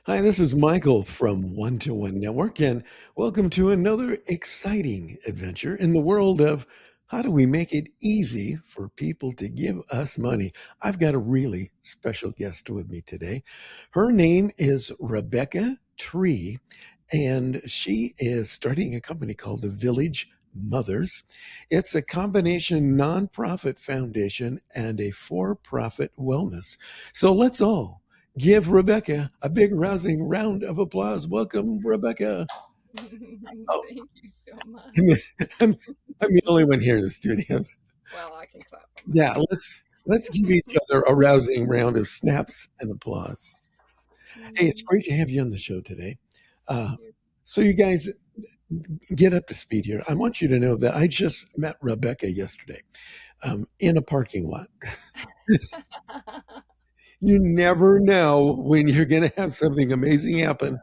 Hi, this is Michael from One to One Network, and welcome to another exciting adventure in the world of how do we make it easy for people to give us money. I've got a really special guest with me today. Her name is Rebecca Tree, and she is starting a company called the Village Mothers. It's a combination nonprofit foundation and a for profit wellness. So let's all give Rebecca a big rousing round of applause. Welcome, Rebecca. Oh, Thank you so much. I'm, I'm the only one here in the studios. Well, I can clap on Yeah, myself. let's give each other a rousing round of snaps and applause. Hey, it's Mm, great to have you on the show today. thank Uh, you. so you guys get up to speed here. I want you to know that I just met Rebecca yesterday in a parking lot. You never know when you're going to have something amazing happen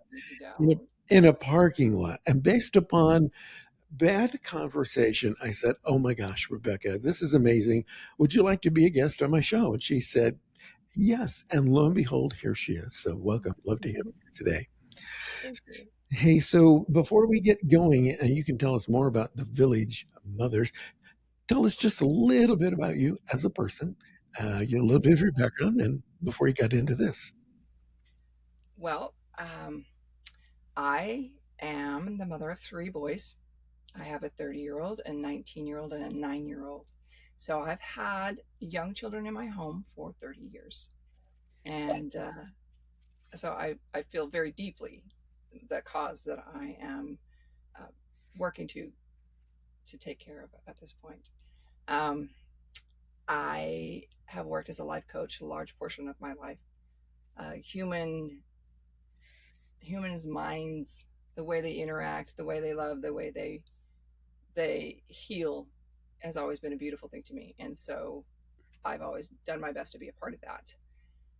You in don't. in a parking lot. And based upon that conversation, I said, "Oh my gosh, Rebecca, this is amazing. Would you like to be a guest on my show?" And she said, "Yes." And lo and behold, here she is. So welcome. Love to have you here today. Thank you. Hey, so before we get going, and you can tell us more about the Village Mothers, tell us just a little bit about you as a person, a little bit of your background, and before you got into this. Well, I am the mother of three boys. I have a 30-year-old, a 19-year-old, and a 9-year-old. So I've had young children in my home for 30 years. And so I feel very deeply the cause that I am uh, working to take care of at this point. Um, I have worked as a life coach a large portion of my life. Humans' minds, the way they interact, the way they love, the way they heal, has always been a beautiful thing to me, and so I've always done my best to be a part of that.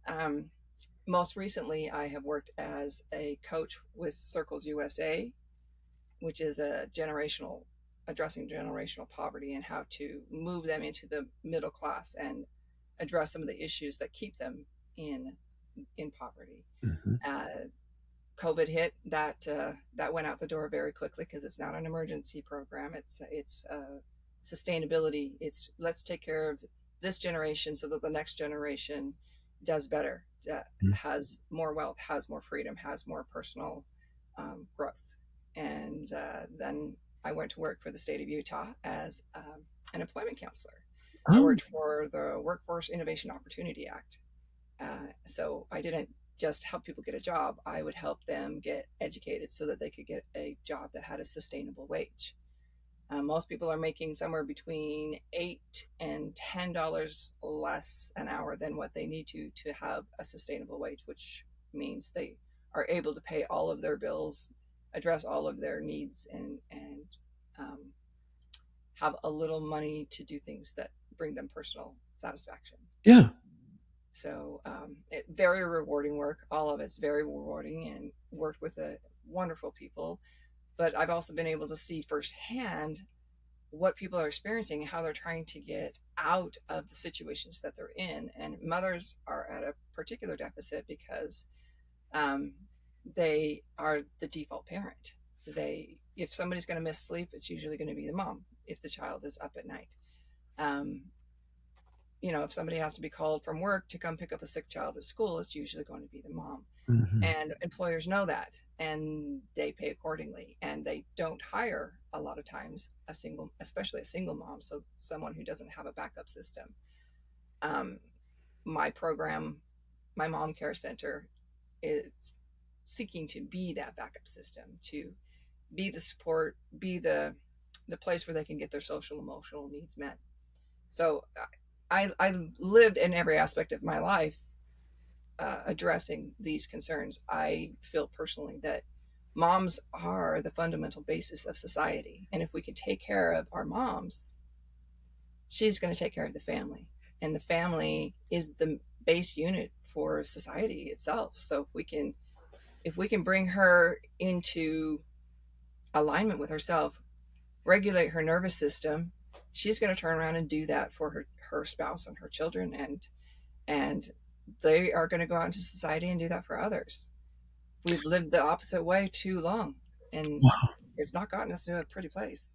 Um, Most recently, I have worked as a coach with Circles USA, which is a generational addressing generational poverty and how to move them into the middle class and address some of the issues that keep them in in poverty. Mhm. Uh, COVID hit, that went out the door very quickly because it's not an emergency program. It's sustainability. It's let's take care of this generation so that the next generation does better, has more wealth, has more freedom, has more personal growth. And then I went to work for the state of Utah as an employment counselor. I Oh, worked for the Workforce Innovation Opportunity Act. So I didn't just help people get a job, I would help them get educated so that they could get a job that had a sustainable wage. Most people are making somewhere between $8 and $10 less an hour than what they need to have a sustainable wage, which means they are able to pay all of their bills, address all of their needs, and um, have a little money to do things that bring them personal satisfaction. yeah. So very rewarding work. All of it's very rewarding, and worked with wonderful people. But I've also been able to see firsthand what people are experiencing and how they're trying to get out of the situations that they're in. And mothers are at a particular deficit because um, they are the default parent. If somebody's going to miss sleep, it's usually going to be the mom if the child is up at night. Um, if somebody has to be called from work to come pick up a sick child at school, it's usually going to be the mom. Mhm. And employers know that and they pay accordingly. And they don't hire a lot of times especially a single mom, so someone who doesn't have a backup system. Um, my program, my mom care center, is seeking to be that backup system, to be the support, be the place where they can get their social emotional needs met. So I lived in every aspect of my life addressing these concerns. I feel personally that moms are the fundamental basis of society. And if we can take care of our moms, she's going to take care of the family. And the family is the base unit for society itself. So if we can bring her into alignment with herself, regulate her nervous system, she's going to turn around and do that for her spouse and her children, and they are going to go out into society and do that for others. We've lived the opposite way too long, and Wow. it's not gotten us to a pretty place.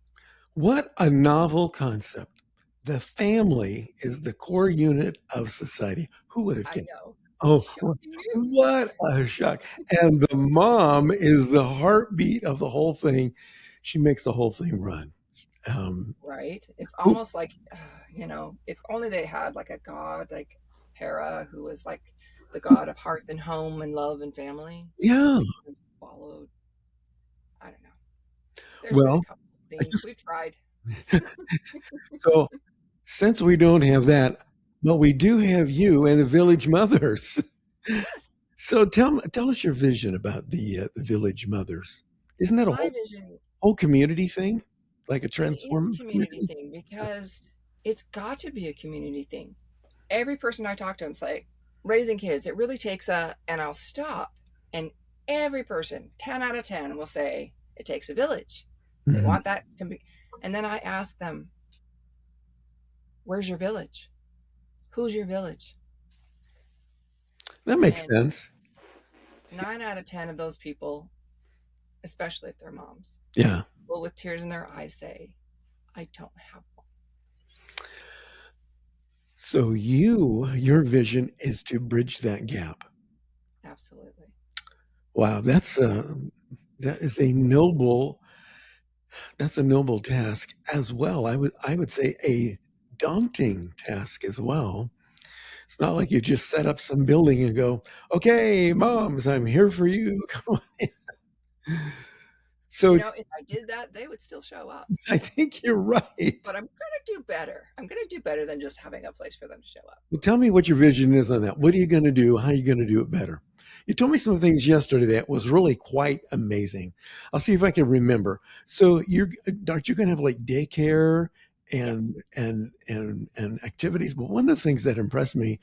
What a novel concept. The family is the core unit of society. Who would have I guessed? know. Oh, Shocking news, what a shock. And the mom is the heartbeat of the whole thing. She makes the whole thing run. Um, right? It's who- almost like, if only they had like a god like Hera, who was like the god of hearth and home and love and family, and yeah. they kind of followed. I don't know. There's been a Well, couple of I things just we've tried. so since we don't have that, but we do have you and the village mothers. Yes, So tell us your vision about the village mothers. Isn't that a my whole vision, community thing, like a it is a transform community community? thing because it's got to be a community thing. Every person I talk to, I'm like, raising kids, it really takes and I'll stop. And every person, 10 out of 10, will say, it takes a village. They Mhm. want that. And then I ask them, where's your village? Who's your village? That makes And sense. 9 out of 10 of those people, especially if they're moms, Yeah. will with tears in their eyes say, I don't have one. So your vision is to bridge that gap. Absolutely. Wow, that is that's a noble task as well. I would say a daunting task as well. It's not like you just set up some building and go, "Okay, moms, I'm here for you." Come on. So If I did that, they would still show up. I think you're right. But I'm going to do better. I'm going to do better than just having a place for them to show up. Well, tell me what your vision is on that. What are you going to do? How are you going to do it better? You told me some things yesterday that was really quite amazing. I'll see if I can remember. So aren't you going to have like daycare Yes. and activities? But one of the things that impressed me,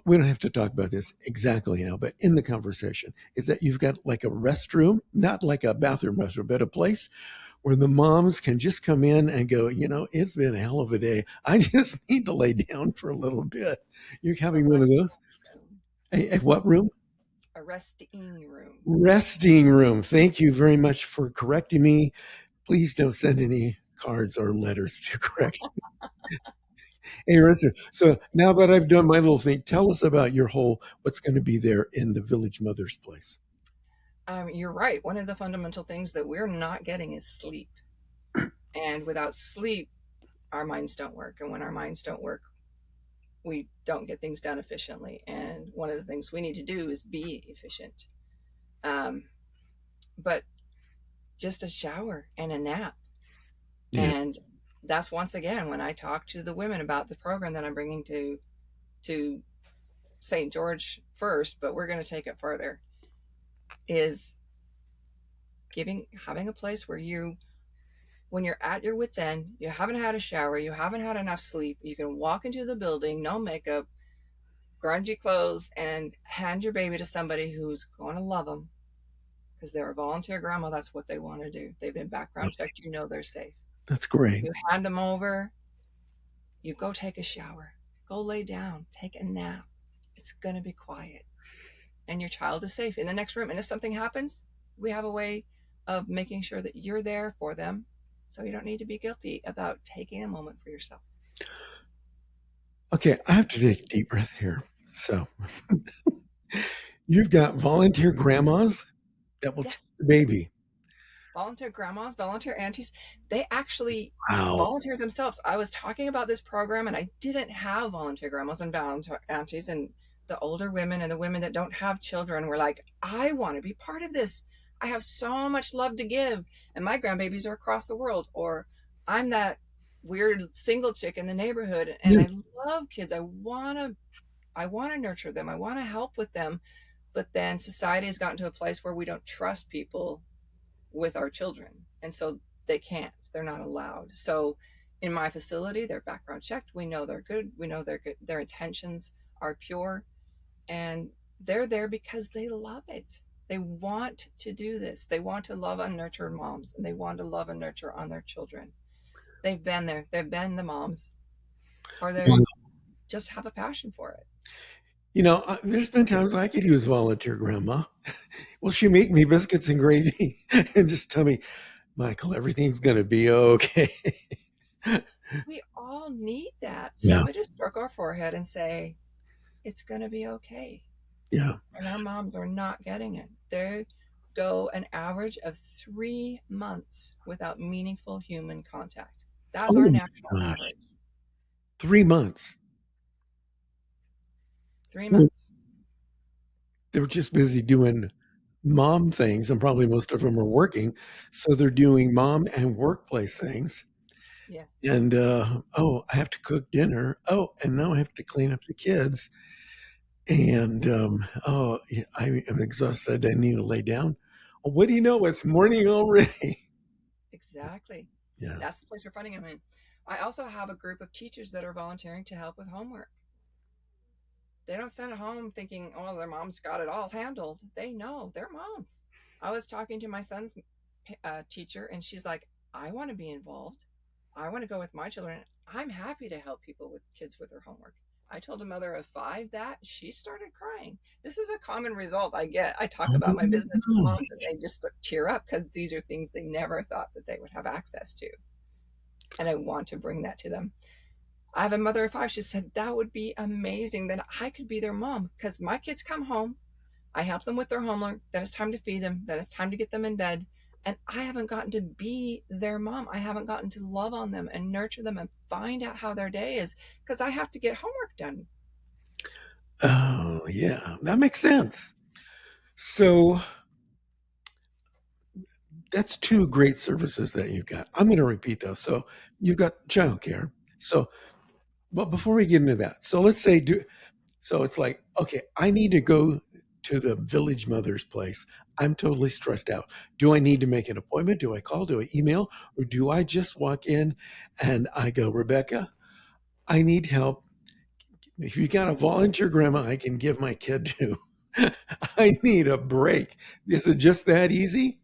we don't have to talk about this exactly now, but in the conversation, is that you've got like a restroom, not like a bathroom restroom, but a place where the moms can just come in and go, it's been a hell of a day. I just need to lay down for a little bit. You're A having one of resting those? room. At what room? A resting room. Resting room. Thank you very much for correcting me. Please don't send any cards or letters to correct. Hey, listen. So now that I've done my little thing, tell us about what's going to be there in the Village Mother's place. You're right. One of the fundamental things that we're not getting is sleep. And without sleep, our minds don't work. And when our minds don't work, we don't get things done efficiently. And one of the things we need to do is be efficient. Um, but just a shower and a nap. Yeah, And that's once again when I talk to the women about the program that I'm bringing to St. George first, but we're going to take it further. Is having a place where when you're at your wits end, you haven't had a shower, you haven't had enough sleep, you can walk into the building, no makeup, grungy clothes, and hand your baby to somebody who's going to love them because they're a volunteer grandma. That's what they want to do. They've been background checked. They're safe. that's great. You hand them over. You go take a shower. Go lay down. Take a nap. It's going to be quiet. And your child is safe in the next room. And if something happens, we have a way of making sure that you're there for them. So you don't need to be guilty about taking a moment for yourself. Okay, I have to take a deep breath here. So you've got volunteer grandmas that will take Yes. the baby. Volunteer grandmas, volunteer aunties, they actually Wow. volunteer themselves. I was talking about this program and I didn't have volunteer grandmas and volunteer aunties, and the older women and the women that don't have children were like, I want to be part of this. I have so much love to give, and my grandbabies are across the world, or I'm that weird single chick in the neighborhood and Yeah. I love kids. I want to nurture them. I want to help with them. But then society has gotten to a place where we don't trust people with our children. And so they can't, they're not allowed. So in my facility, they're background checked. We know they're good. We know they're good. Their intentions are pure, and they're there because they love it. They want to do this. They want to love and nurture moms, and they want to love and nurture on their children. They've been there. They've been the moms, or they Well, just have a passion for it. There's been times I could use volunteer grandma. Will she make me biscuits and gravy and just tell me, Michael, everything's going to be okay? We all need that. Yeah. Somebody to stroke our forehead and say, it's going to be okay. Yeah. And our moms are not getting it. They go an average of 3 months without meaningful human contact. That's our Oh national my gosh. average. 3 months. Three Well, months. they're just busy doing mom things, and probably most of them are working. So they're doing mom and workplace things. Yes, And oh, I have to cook dinner. Oh, and now I have to clean up the kids. And oh, yeah, I am exhausted. I need to lay down. Well, what do you know? It's morning already. exactly. Yeah. That's the place we're finding them in. I also have a group of teachers that are volunteering to help with homework. They don't send it home thinking, oh, their mom's got it all handled. They know their moms. I was talking to my son's teacher, and she's like, I want to be involved. I want to go with my children. I'm happy to help people with kids with their homework. I told a mother of five that she started crying. This is a common result I get. I talk about my business with Oh, moms and they just tear up because these are things they never thought that they would have access to. And I want to bring that to them. I have a mother of five. She said, that would be amazing that I could be their mom because my kids come home. I help them with their homework. Then it's time to feed them. Then it's time to get them in bed. And I haven't gotten to be their mom. I haven't gotten to love on them and nurture them and find out how their day is because I have to get homework done. oh, yeah, that makes sense. So that's two great services that you've got. I'm going to repeat those. So you've got childcare. So, but before we get into that, so let's say so it's like, okay, I need to go to the village mother's place. I'm totally stressed out. Do I need to make an appointment? Do I call? Do I email? Or do I just walk in and I go, Rebecca, I need help. If you got a volunteer grandma, I can give my kid to. I need a break. Is it just that easy?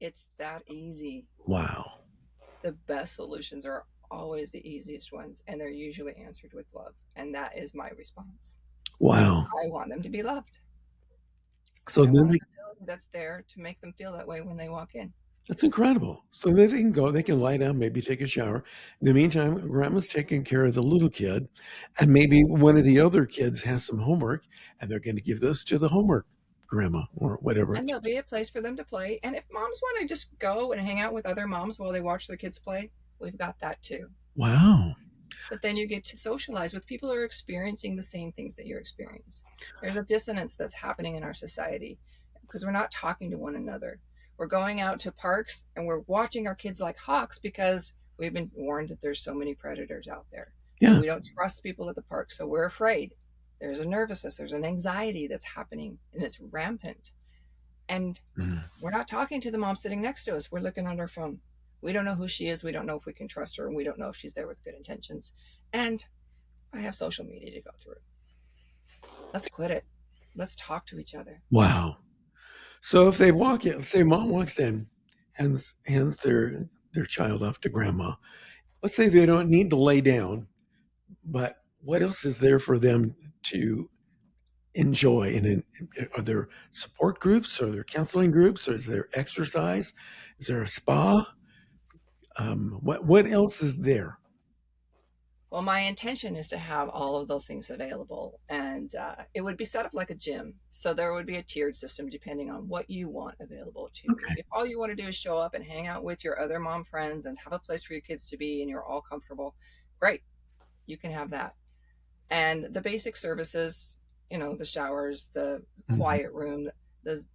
It's that easy. Wow. The best solutions are always the easiest ones, and they're usually answered with love. And that is my response. Wow. I want them to be loved. So And I then want they, a facility that's there to make them feel that way when they walk in. that's incredible. So then they can go, they can lie down, maybe take a shower. In the meantime, grandma's taking care of the little kid, and maybe one of the other kids has some homework, and they're going to give those to the homework grandma or whatever. And there'll be a place for them to play. And if moms want to just go and hang out with other moms while they watch their kids play, we've got that too. Wow. But then you get to socialize with people who are experiencing the same things that you're experiencing. There's a dissonance that's happening in our society because we're not talking to one another. We're going out to parks and we're watching our kids like hawks because we've been warned that there's so many predators out there. And Yeah. we don't trust people at the park, so we're afraid. There's a nervousness, there's an anxiety that's happening, and it's rampant. And Mm. we're not talking to the mom sitting next to us. We're looking on our phone. We don't know who she is. We don't know if we can trust her. And we don't know if she's there with good intentions. And I have social media to go through. Let's quit it. Let's talk to each other. Wow. So if they walk in, say mom walks in, hands their child off to grandma. Let's say they don't need to lay down, but what else is there for them to enjoy? And are there support groups? Are there counseling groups? Or is there exercise? Is there a spa? What else is there? Well, my intention is to have all of those things available, and it would be set up like a gym. So there would be a tiered system depending on what you want available to you. Okay. If all you want to do is show up and hang out with your other mom friends and have a place for your kids to be and you're all comfortable, great, you can have that. And the basic services, the showers, the Mhm. quiet room, the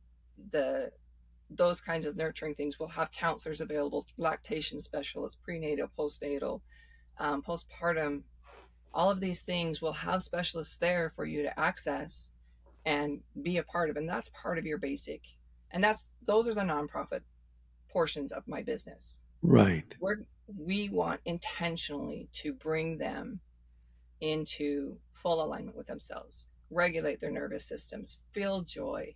the those kinds of nurturing things will have counselors available, lactation specialists, prenatal, postnatal, postpartum. All of these things will have specialists there for you to access and be a part of, and that's part of your basic. And those are the nonprofit portions of my business. Right. We want intentionally to bring them into full alignment with themselves, regulate their nervous systems, feel joy,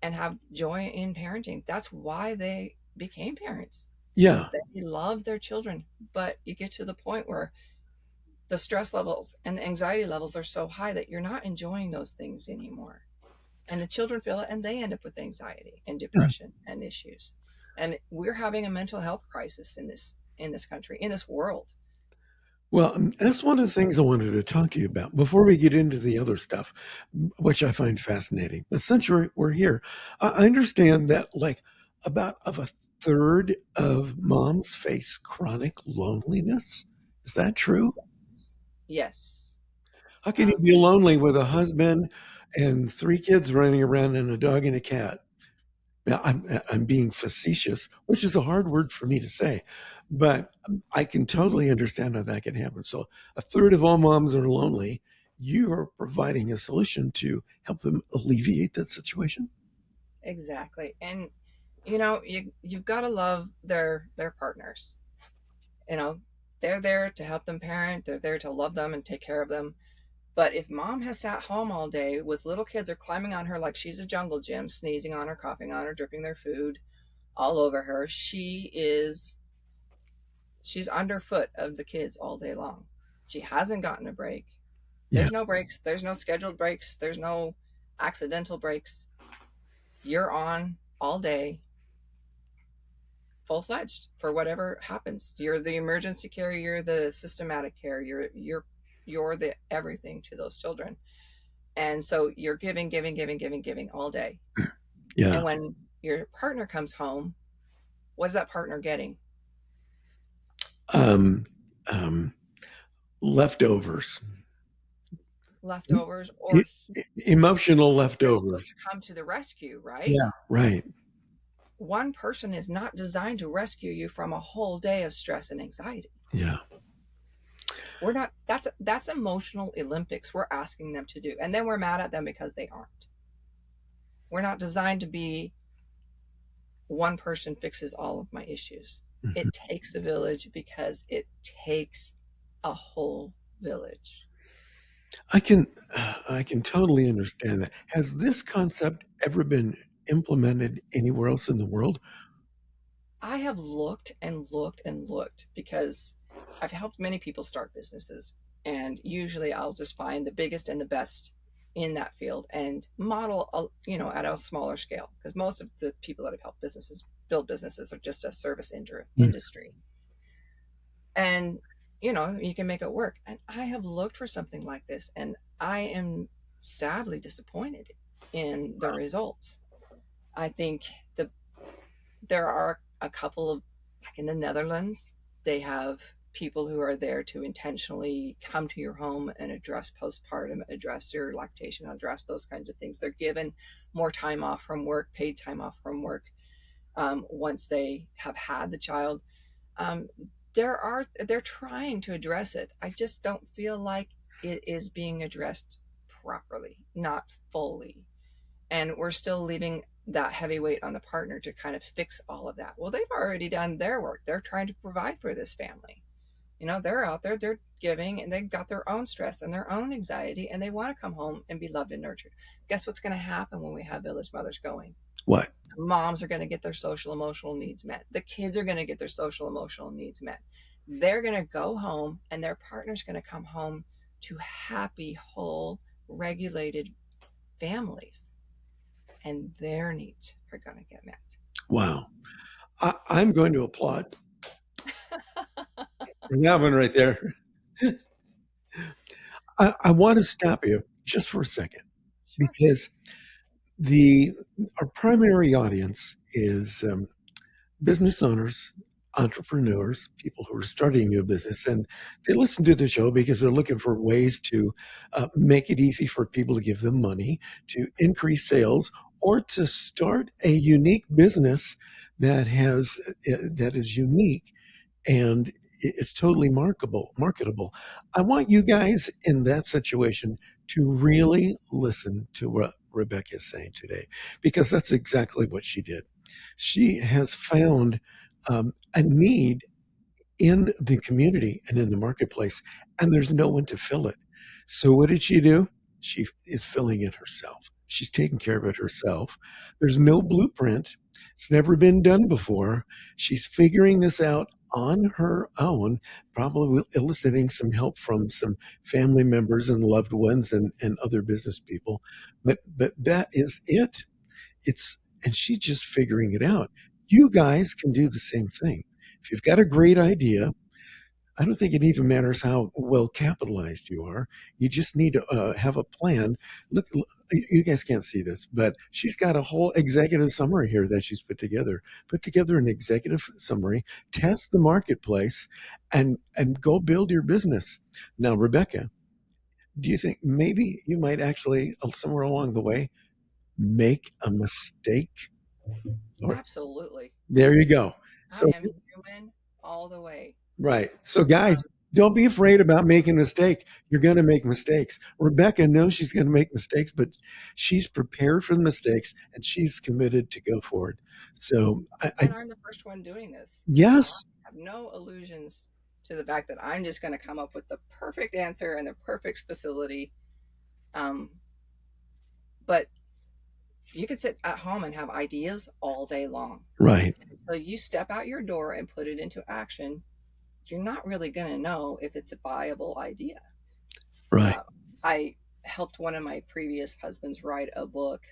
and have joy in parenting. That's why they became parents. Yeah. They love their children, but you get to the point where the stress levels and the anxiety levels are so high that you're not enjoying those things anymore. And the children feel it and they end up with anxiety and Yeah. depression and issues. And we're having a mental health crisis in this country, in this world. Well, that's one of the things I wanted to talk to you about before we get into the other stuff, which I find fascinating. But since we're here, I understand that like about of a third of moms face chronic loneliness. Is that true? Yes. Yes. How can you be lonely with a husband and three kids running around and a dog and a cat? Now, I'm being facetious, which is a hard word for me to say, but I can totally understand how that can happen. So, a third of all moms are lonely. You are providing a solution to help them alleviate that situation. Exactly. And you've got to love their partners. You know, they're there to help them parent, they're there to love them and take care of them. But if mom has sat home all day with little kids are climbing on her like she's a jungle gym, sneezing on her, coughing on her, dripping their food all over her, she's underfoot of the kids all day long. She hasn't gotten a break. Yeah. There's no breaks, there's no scheduled breaks, there's no accidental breaks. You're on all day, full fledged for whatever happens. You're the emergency care, you're the systematic care, you're the everything to those children. And so you're giving, giving, giving, giving, giving all day. And Yeah. when your partner comes home, what is that partner getting? Um, um, Leftovers, Leftovers, or E- emotional they're supposed leftovers. to come to the rescue, right? Yeah. Right. One person is not designed to rescue you from a whole day of stress and anxiety. Yeah. We're not, that's emotional Olympics we're asking them to do. And then we're mad at them because they aren't. We're not designed to be one person fixes all of my issues. Mhm. It takes a village because it takes a whole village. I can I can totally understand that. Has this concept ever been implemented anywhere else in the world? I have looked and looked and looked because I've helped many people start businesses. And usually I'll just find the biggest and the best in that field and model, at a smaller scale. Because most of the people that have helped businesses build businesses are just a service Mm. industry. And, you can make it work. And I have looked for something like this and I am sadly disappointed in the results. I think there are a couple of, like in the Netherlands, they have people who are there to intentionally come to your home and address postpartum, address your lactation, address those kinds of things. They're given more time off from work, paid time off from work, once they have had the child. Um, they're trying to address it. I just don't feel like it is being addressed properly, not fully, and we're still leaving that heavy weight on the partner to kind of fix all of that. Well, they've already done their work. They're trying to provide for this family. They're out there, they're giving, and they've got their own stress and their own anxiety, and they want to come home and be loved and nurtured. Guess what's going to happen when we have village mothers going? What? Moms are going to get their social emotional needs met. The kids are going to get their social emotional needs met. They're going to go home, and their partner's going to come home to happy, whole, regulated families, and their needs are going to get met. Wow. I'm going to applaud for that one right there. I want to stop you just for a second Sure. because the our primary audience is business owners, entrepreneurs, people who are starting new business, and they listen to the show because they're looking for ways to make it easy for people to give them money, to increase sales, or to start a unique business that is unique and it's totally marketable. I want you guys in that situation to really listen to what Rebecca is saying today, because that's exactly what she did. She has found a need in the community and in the marketplace, and there's no one to fill it. So, what did she do? She is filling it herself. She's taking care of it herself. There's no blueprint. It's never been done before. She's figuring this out on her own, probably eliciting some help from some family members and loved ones and other business people. But that is it. It's and she's just figuring it out. You guys can do the same thing. If you've got a great idea, I don't think it even matters how well capitalized you are. You just need to have a plan. Look, you guys can't see this, but she's got a whole executive summary here that she's put together. Put together an executive summary, test the marketplace, and go build your business. Now, Rebecca, do you think maybe you might actually somewhere along the way make a mistake? Or Absolutely. there you go. I So am human all the way. right. So, guys, don't be afraid about making a mistake. You're going to make mistakes. Rebecca knows she's going to make mistakes, but she's prepared for the mistakes and she's committed to go forward. So, And I'm the first one doing this. So I yes, have no illusions to the fact that I'm just going to come up with the perfect answer and the perfect facility. Um, but you can sit at home and have ideas all day long. right, Until you step out your door and put it into action, you're not really going to know if it's a viable idea. right, Uh, I helped one of my previous husbands write a book.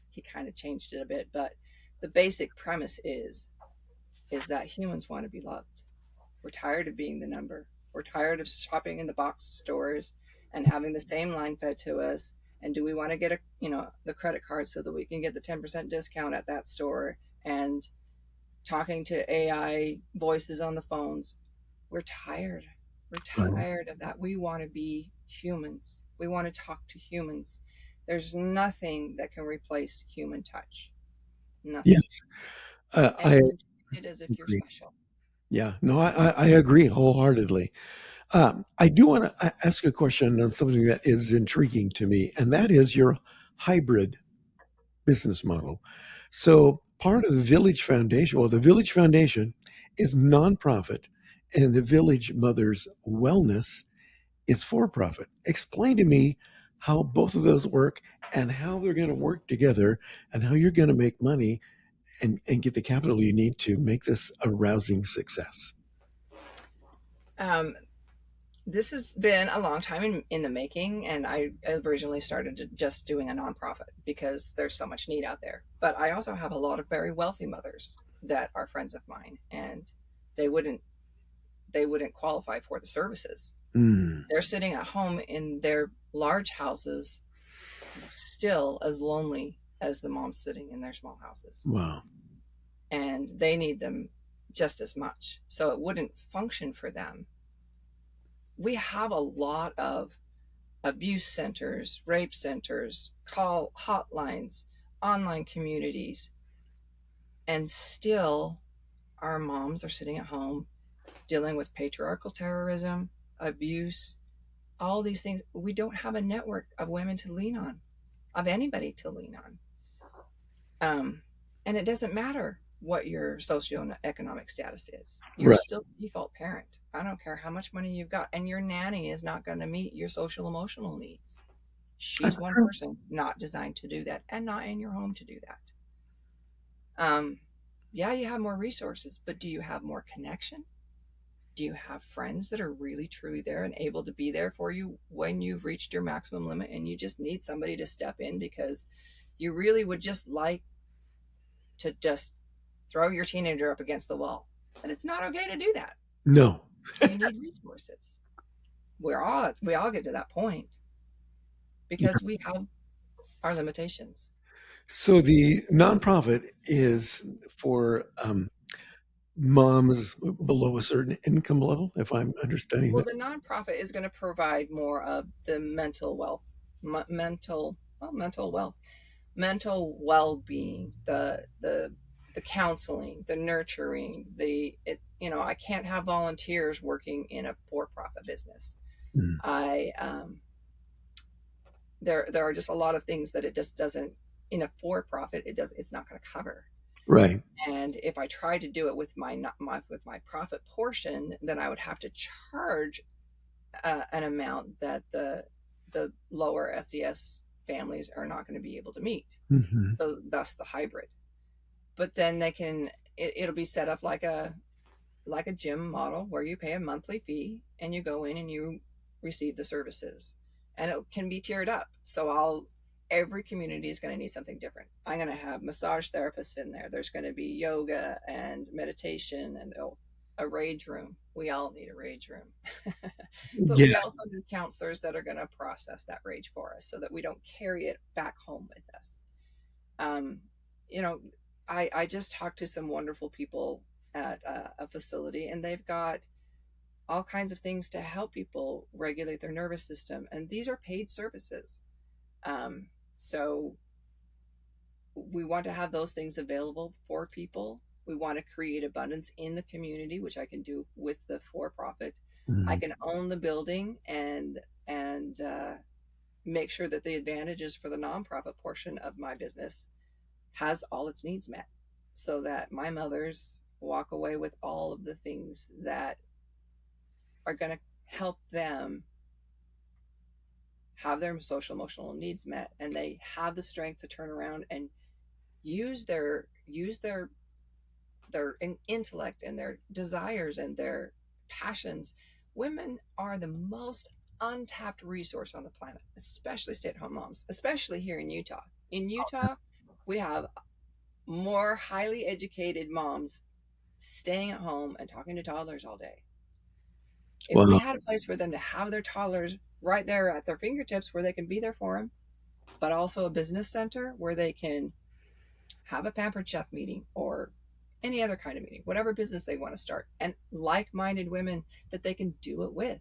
He kind of changed it a bit, but the basic premise is that humans want to be loved. We're tired of being the number. We're tired of shopping in the box stores and having the same line fed to us. And do we want to get the credit card so that we can get the 10% discount at that store and talking to AI voices on the phones? We're tired. We're right. tired of that. We want to be humans. We want to talk to humans. There's nothing that can replace human touch. Nothing. Yes, And I being treated as if you're agree. special. Yeah, no, I agree wholeheartedly. I do want to ask a question on something that is intriguing to me, and that is your hybrid business model. So part of the Village Foundation, well, the Village Foundation is nonprofit, and the Village Mothers Wellness is for profit. Explain to me how both of those work and how they're going to work together and how you're going to make money and get the capital you need to make this a rousing success. Um, this has been a long time in the making, and I originally started just doing a nonprofit because there's so much need out there. But I also have a lot of very wealthy mothers that are friends of mine, and they wouldn't they wouldn't qualify for the services. Mm, They're sitting at home in their large houses, still as lonely as the moms sitting in their small houses, wow. and they need them just as much. So it wouldn't function for them. We have a lot of abuse centers, rape centers, call hotlines, online communities, and still our moms are sitting at home dealing with patriarchal terrorism, abuse, all these things. We don't have a network of women to lean on, of anybody to lean on. And it doesn't matter what your socioeconomic status is. You're Right. still the default parent. I don't care how much money you've got. And your nanny is not going to meet your social emotional needs. She's That's one true. person, not designed to do that, and not in your home to do that. Um, yeah, you have more resources, but do you have more connection? Do you have friends that are really truly there and able to be there for you when you've reached your maximum limit and you just need somebody to step in because you really would just like to just throw your teenager up against the wall? And it's not okay to do that. No. You need resources. We all get to that point because we have our limitations. So the nonprofit is for moms below a certain income level, if I'm understanding Well, that. the nonprofit is going to provide more of the mental wealth, mental wealth, mental well-being, the counseling, the nurturing, I can't have volunteers working in a for-profit business. Mm, I there are just a lot of things that it just doesn't, in a for-profit, it's not going to cover. right. And if I tried to do it with my profit portion, then I would have to charge an amount that the lower SES families are not going to be able to meet. Hmm. So thus the hybrid. But then it'll be set up like a gym model where you pay a monthly fee and you go in and you receive the services. And it can be tiered up. So every community is going to need something different. I'm going to have massage therapists in there. There's going to be yoga and meditation and a rage room. We all need a rage room. But we Yeah. also need counselors that are going to process that rage for us so that we don't carry it back home with us. Um, you know, I just talked to some wonderful people at a facility, and they've got all kinds of things to help people regulate their nervous system, and these are paid services. So we want to have those things available for people. We want to create abundance in the community, which I can do with the for profit. I Mhm. can own the building and make sure that the advantages for the nonprofit portion of my business has all its needs met, so that my mothers walk away with all of the things that are going to help them have their social emotional needs met, and they have the strength to turn around and use their intellect and their desires and their passions. Women are the most untapped resource on the planet, especially stay-at-home moms, especially here in Utah. In Utah, we have more highly educated moms staying at home and talking to toddlers all day. If we Well, had a place for them to have their toddlers right there at their fingertips where they can be there for them, but also a business center where they can have a pampered chef meeting or any other kind of meeting, whatever business they want to start, and like minded women that they can do it with.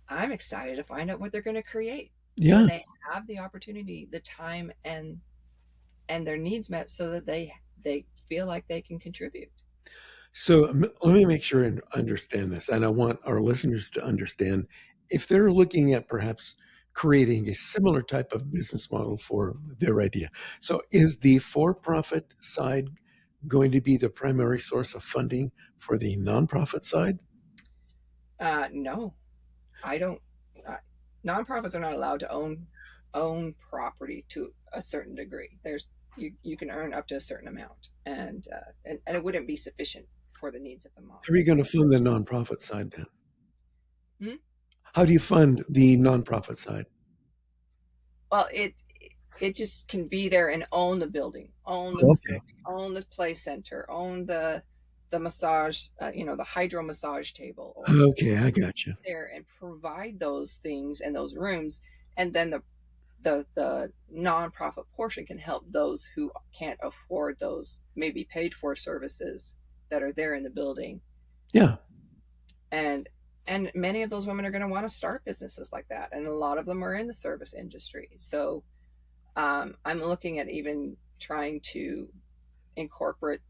I'm excited to find out what they're going to create when yeah. they have the opportunity, the time, and their needs met, so that they feel like they can contribute. So let me make sure and understand this. And I want our listeners to understand if they're looking at perhaps creating a similar type of business model for their idea. So is the for profit side going to be the primary source of funding for the nonprofit side? No, I don't. Uh, Nonprofits are not allowed to own property to a certain degree. You can earn up to a certain amount, and it wouldn't be sufficient for the needs of the How are you moms. going to fund the nonprofit side then? Hmm? How do you fund the nonprofit side? Well, it just can be there and own the building, own the Okay. facility, own the play center, own the massage, the hydro massage table, or Okay, I got you. there and provide those things and those rooms, and then the nonprofit portion can help those who can't afford those maybe paid for services that are there in the building. Yeah. And and many of those women are going to want to start businesses like that, and a lot of them are in the service industry. So I'm looking at even trying to incorporate,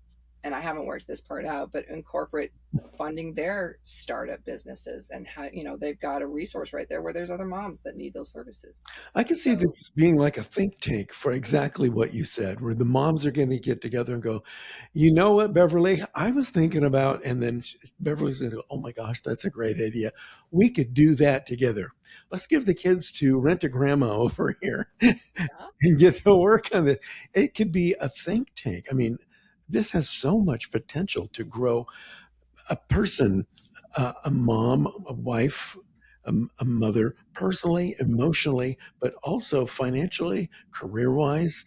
and I haven't worked this part out, but incorporate funding their startup businesses, and how they've got a resource right there where there's other moms that need those services. I can see So this as being like a think tank for exactly what you said, where the moms are going to get together and go, you know what, Beverly, I was thinking about, and then Beverly said, oh my gosh, that's a great idea. We could do that together. Let's give the kids to rent a grandma over here yeah, and get to work on it. It could be a think tank. I mean, this has so much potential to grow a person, a mom, a wife, a mother, personally, emotionally, but also financially, career wise,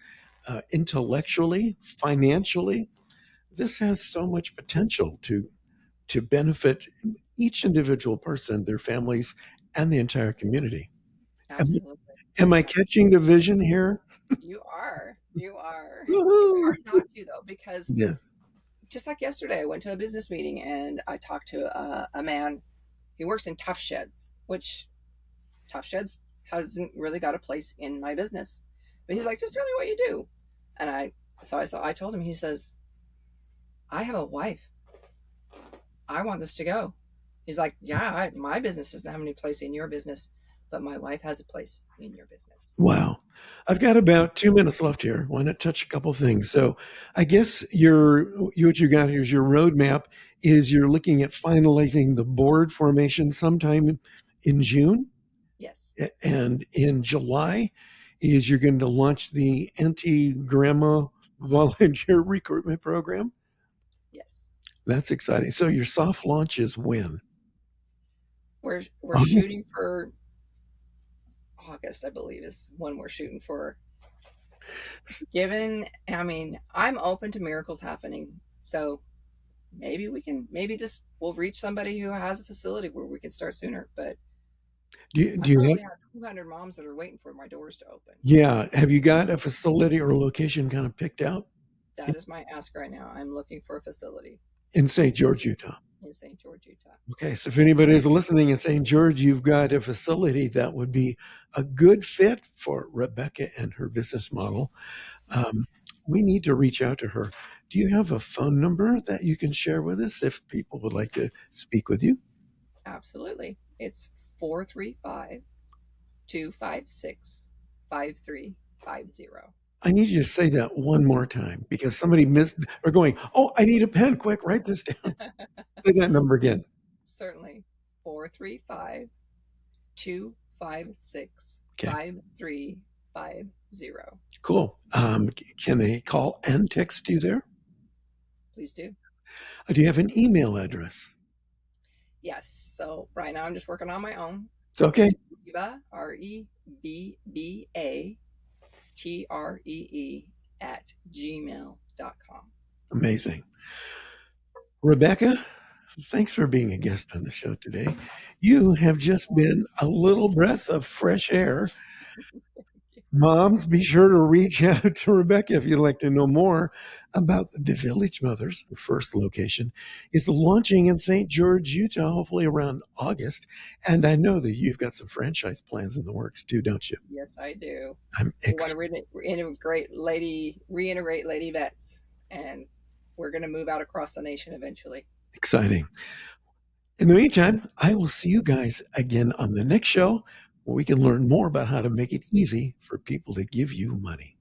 intellectually, financially. This has so much potential to benefit each individual person, their families, and the entire community. Am, absolutely. am I catching the vision here? You are. It's Woohoo! hard not to, though, because Yes. just like yesterday, I went to a business meeting and I talked to a man. He works in Tough Sheds, which Tough Sheds hasn't really got a place in my business. But he's like, just tell me what you do. And I told him. He says, I have a wife. I want this to go. He's like, yeah, my business doesn't have any place in your business, but my wife has a place in your business. Wow. I've got about 2 minutes left here. Why not touch a couple things? So I guess what you got here is your roadmap is you're looking at finalizing the board formation sometime in June Yes. and in July is you're going to launch the anti-grandma volunteer recruitment program. Yes. That's exciting. So your soft launch is when? We're August? shooting for August, I believe, is when we're shooting for. Given, I mean, I'm open to miracles happening. So maybe this will reach somebody who has a facility where we can start sooner. But I Do you have, currently have 200 moms that are waiting for my doors to open. yeah, have you got a facility or location kind of picked out That is my ask right now. I'm looking for a facility in St. George, Utah? in St. George, Utah. Okay, so if anybody is listening in St. George, you've got a facility that would be a good fit for Rebecca and her business model. Um, we need to reach out to her. Do you have a phone number that you can share with us if people would like to speak with you? Absolutely. It's 435 256 5350. I need you to say that one more time because somebody missed or going, oh, I need a pen. Quick, write this down. Say that number again. Certainly. 435 256 Okay, 5350. cool. Can they call and text you there? Please do. Do you have an email address? Yes. So right now I'm just working on my own. It's okay. It's Reba, REBBATREE @gmail.com. Amazing. Rebecca, thanks for being a guest on the show today. You have just been a little breath of fresh air. Moms, be sure to reach out to Rebecca if you'd like to know more about the Village Mothers. Her first location is launching in St. George, Utah, hopefully around August. And I know that you've got some franchise plans in the works too, don't you? Yes, I do. I'm We want to reintegrate lady vets, and we're going to move out across the nation eventually. exciting. In the meantime, I will see you guys again on the next show where we can learn more about how to make it easy for people to give you money.